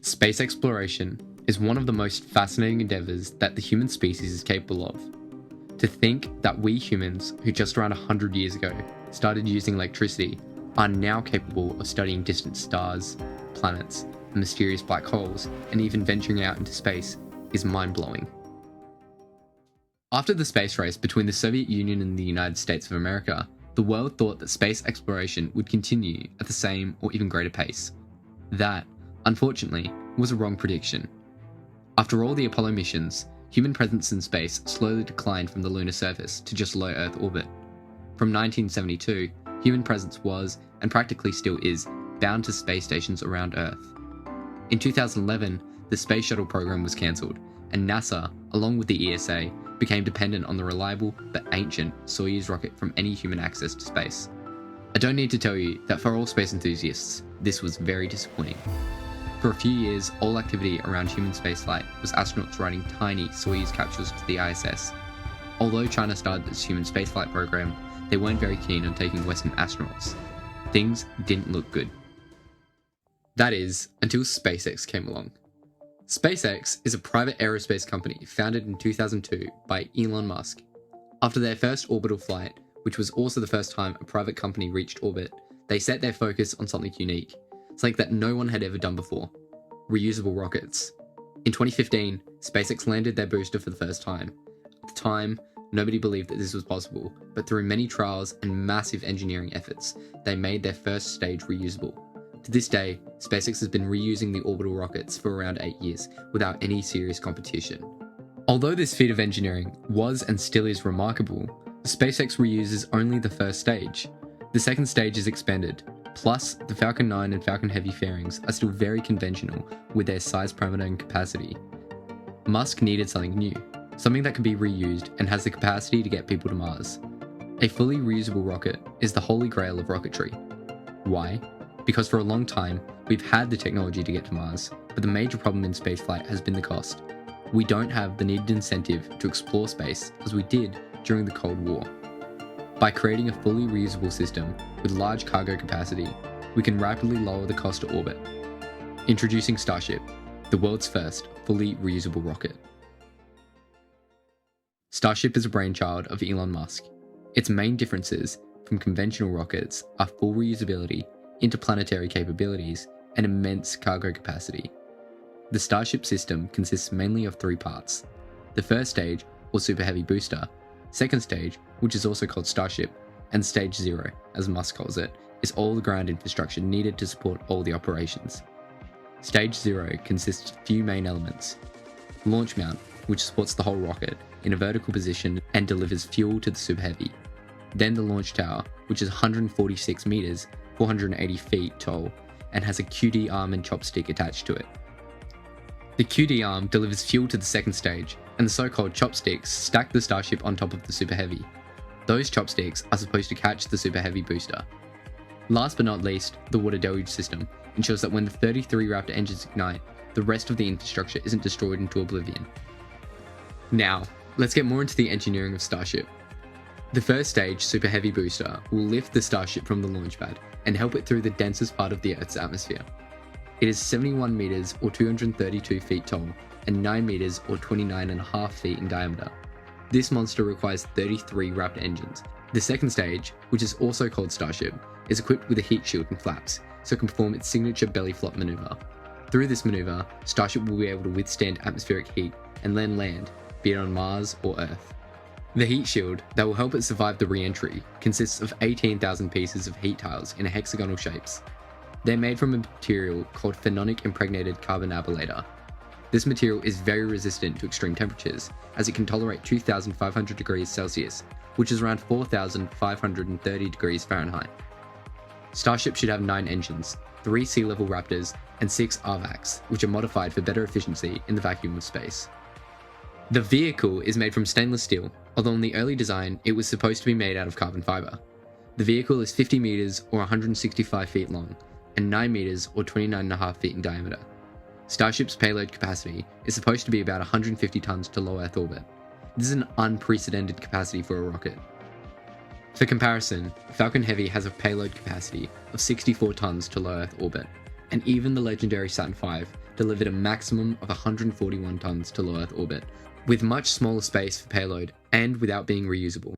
Space exploration is one of the most fascinating endeavors that the human species is capable of. To think that we humans, who just around 100 years ago started using electricity, are now capable of studying distant stars, planets, and mysterious black holes, and even venturing out into space, is mind-blowing. After the space race between the Soviet Union and the United States of America, the world thought that space exploration would continue at the same or even greater pace. That, unfortunately, was a wrong prediction. After all the Apollo missions, human presence in space slowly declined from the lunar surface to just low Earth orbit. From 1972, human presence was, and practically still is, bound to space stations around Earth. In 2011, the space shuttle program was cancelled, and NASA, along with the ESA, became dependent on the reliable but ancient Soyuz rocket from any human access to space. I don't need to tell you that for all space enthusiasts, this was very disappointing. For a few years, all activity around human spaceflight was astronauts riding tiny Soyuz capsules to the ISS. Although China started this human spaceflight program, they weren't very keen on taking Western astronauts. Things didn't look good. That is, until SpaceX came along. SpaceX is a private aerospace company founded in 2002 by Elon Musk. After their first orbital flight, which was also the first time a private company reached orbit, they set their focus on something unique, something that no one had ever done before: reusable rockets. In 2015, SpaceX landed their booster for the first time. At the time, nobody believed that this was possible, but through many trials and massive engineering efforts, they made their first stage reusable. To this day, SpaceX has been reusing the orbital rockets for around 8 years without any serious competition. Although this feat of engineering was and still is remarkable, SpaceX reuses only the first stage. The second stage is expanded. Plus, the Falcon 9 and Falcon Heavy fairings are still very conventional with their size parameter and capacity. Musk needed something new, something that can be reused and has the capacity to get people to Mars. A fully reusable rocket is the holy grail of rocketry. Why? Because for a long time, we've had the technology to get to Mars, but the major problem in spaceflight has been the cost. We don't have the needed incentive to explore space as we did during the Cold War. By creating a fully reusable system with large cargo capacity, we can rapidly lower the cost to orbit. Introducing Starship, the world's first fully reusable rocket. Starship is a brainchild of Elon Musk. Its main differences from conventional rockets are full reusability, interplanetary capabilities, and immense cargo capacity. The Starship system consists mainly of 3 parts: the first stage, or Super Heavy booster, second stage, which is also called Starship, and Stage 0, as Musk calls it, is all the ground infrastructure needed to support all the operations. Stage 0 consists of a few main elements: launch mount, which supports the whole rocket in a vertical position and delivers fuel to the Super Heavy. Then the launch tower, which is 146 meters, 480 feet tall, and has a QD arm and chopstick attached to it. The QD arm delivers fuel to the second stage, and the so-called chopsticks stack the Starship on top of the Super Heavy. Those chopsticks are supposed to catch the Super Heavy booster. Last but not least, the water deluge system ensures that when the 33 Raptor engines ignite, the rest of the infrastructure isn't destroyed into oblivion. Now, let's get more into the engineering of Starship. The first stage, Super Heavy booster, will lift the Starship from the launch pad and help it through the densest part of the Earth's atmosphere. It is 71 meters or 232 feet tall and 9 meters or 29.5 feet in diameter. This monster requires 33 Raptor engines. The second stage, which is also called Starship, is equipped with a heat shield and flaps, so it can perform its signature belly flop maneuver. Through this maneuver, Starship will be able to withstand atmospheric heat and then land, be it on Mars or Earth. The heat shield that will help it survive the re-entry consists of 18,000 pieces of heat tiles in hexagonal shapes. They're made from a material called phenonic impregnated carbon ablator. This material is very resistant to extreme temperatures, as it can tolerate 2,500 degrees Celsius, which is around 4,530 degrees Fahrenheit. Starship should have 9 engines, 3 sea-level Raptors, and 6 RVACs, which are modified for better efficiency in the vacuum of space. The vehicle is made from stainless steel, although in the early design it was supposed to be made out of carbon fiber. The vehicle is 50 meters or 165 feet long, and 9 meters or 29.5 feet in diameter. Starship's payload capacity is supposed to be about 150 tons to low Earth orbit. This is an unprecedented capacity for a rocket. For comparison, Falcon Heavy has a payload capacity of 64 tons to low Earth orbit, and even the legendary Saturn V delivered a maximum of 141 tons to low Earth orbit, with much smaller space for payload and without being reusable.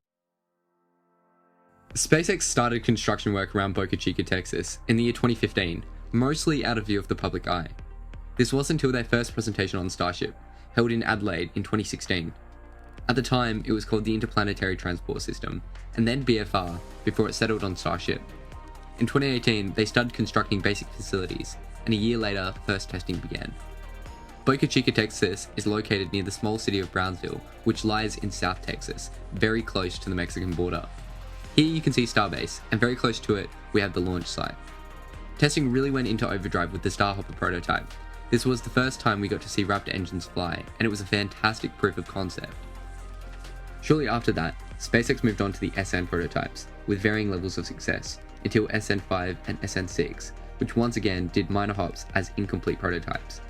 SpaceX started construction work around Boca Chica, Texas in the year 2015, mostly out of view of the public eye. This was until their first presentation on Starship, held in Adelaide in 2016. At the time, it was called the Interplanetary Transport System, and then BFR, before it settled on Starship. In 2018, they started constructing basic facilities, and a year later, first testing began. Boca Chica, Texas is located near the small city of Brownsville, which lies in South Texas, very close to the Mexican border. Here you can see Starbase, and very close to it, we have the launch site. Testing really went into overdrive with the Starhopper prototype. This was the first time we got to see Raptor engines fly, and it was a fantastic proof of concept. Shortly after that, SpaceX moved on to the SN prototypes, with varying levels of success, until SN5 and SN6, which once again did minor hops as incomplete prototypes.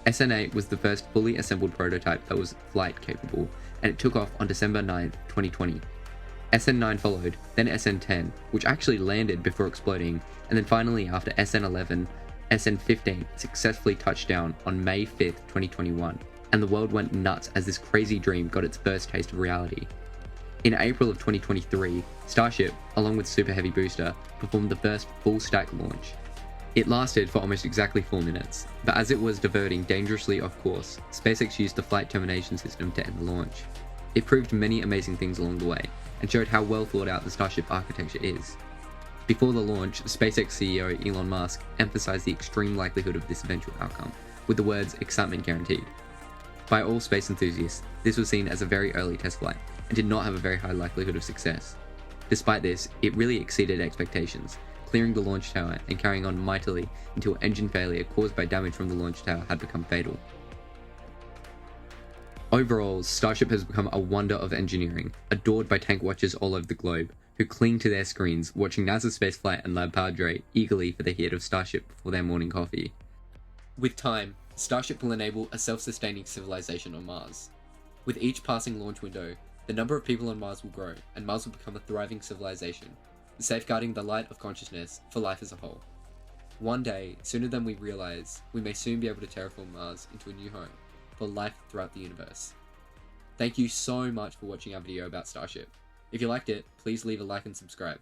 SN8 was the first fully assembled prototype that was flight capable, and it took off on December 9, 2020. SN9 followed, then SN10, which actually landed before exploding, and then finally after SN11, SN15 successfully touched down on May 5, 2021, and the world went nuts as this crazy dream got its first taste of reality. In April of 2023, Starship, along with Super Heavy Booster, performed the first full stack launch. It lasted for almost exactly 4 minutes, but as it was diverting dangerously off course, SpaceX used the flight termination system to end the launch. It proved many amazing things along the way, and showed how well thought out the Starship architecture is. Before the launch, SpaceX CEO Elon Musk emphasized the extreme likelihood of this eventual outcome, with the words "excitement guaranteed." By all space enthusiasts, this was seen as a very early test flight, and did not have a very high likelihood of success. Despite this, it really exceeded expectations, clearing the launch tower and carrying on mightily until engine failure caused by damage from the launch tower had become fatal. Overall, Starship has become a wonder of engineering, adored by tank watchers all over the globe, who cling to their screens watching NASA spaceflight and Lab Padre eagerly for the hit of Starship before their morning coffee. With time, Starship will enable a self-sustaining civilization on Mars. With each passing launch window, the number of people on Mars will grow, and Mars will become a thriving civilization, safeguarding the light of consciousness for life as a whole. One day, sooner than we realize, we may soon be able to terraform Mars into a new home for life throughout the universe. Thank you so much for watching our video about Starship. If you liked it, please leave a like and subscribe.